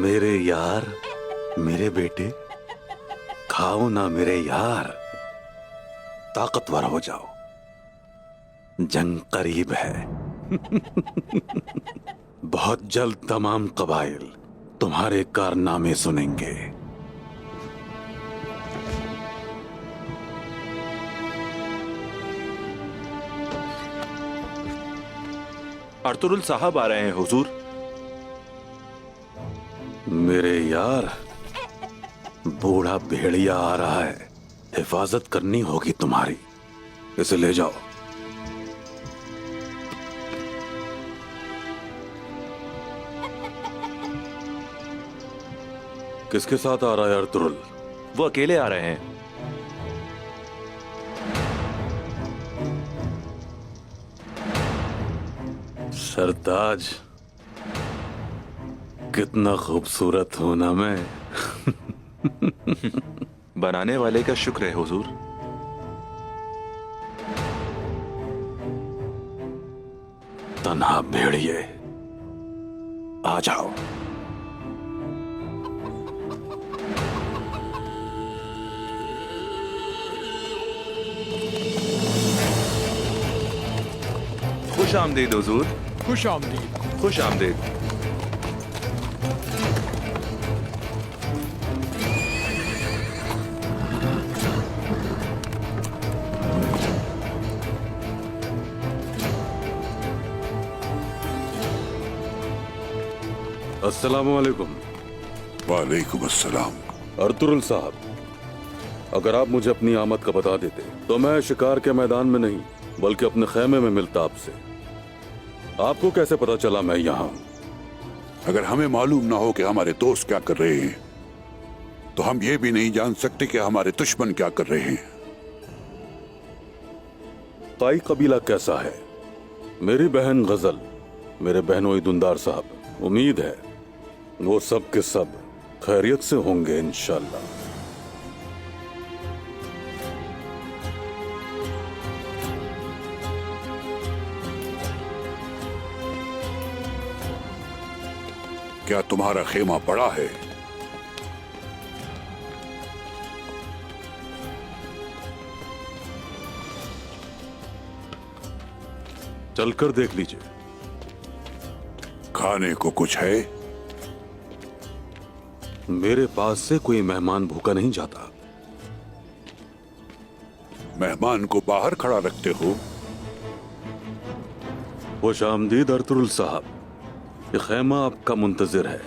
मेरे यार, मेरे बेटे, खाओ ना मेरे यार, ताकतवर हो जाओ, जंग करीब है। बहुत जल्द तमाम कबाइल तुम्हारे कारनामे सुनेंगे। अर्तुरुल साहब आ रहे हैं हुजूर। मेरे यार, बूढ़ा भेड़िया आ रहा है, हिफाजत करनी होगी तुम्हारी, इसे ले जाओ। किसके साथ आ रहा है अर्तुरुल? वो अकेले आ रहे हैं। सरताज, कितना खूबसूरत हूं ना मैं। बनाने वाले का शुक्र है हुजूर। तन्हा भेड़िए, आ जाओ। खुश आमदीद हुजूर। खुश आमदीद। खुश आमदीद। अस्सलामु अलैकुम। वालेकुम अस्सलाम। अर्तुरुल साहब, अगर आप मुझे अपनी आमद का बता देते तो मैं शिकार के मैदान में नहीं बल्कि अपने खेमे में मिलता आपसे। आपको कैसे पता चला मैं यहाँ हूँ? अगर हमें मालूम ना हो कि हमारे दोस्त क्या कर रहे हैं तो हम ये भी नहीं जान सकते कि हमारे दुश्मन क्या कर रहे हैं। ताई कबीला कैसा है? मेरी बहन गजल, मेरे बहनोई दुंदार साहब, उम्मीद है वो सब के सब खैरियत से होंगे इंशाल्लाह। क्या तुम्हारा खेमा बड़ा है? चलकर देख लीजिए। खाने को कुछ है? मेरे पास से कोई मेहमान भूखा नहीं जाता। मेहमान को बाहर खड़ा रखते हो? खुश आमदीद अर्तुरुल साहब, ये खेमा आपका मुंतजिर है।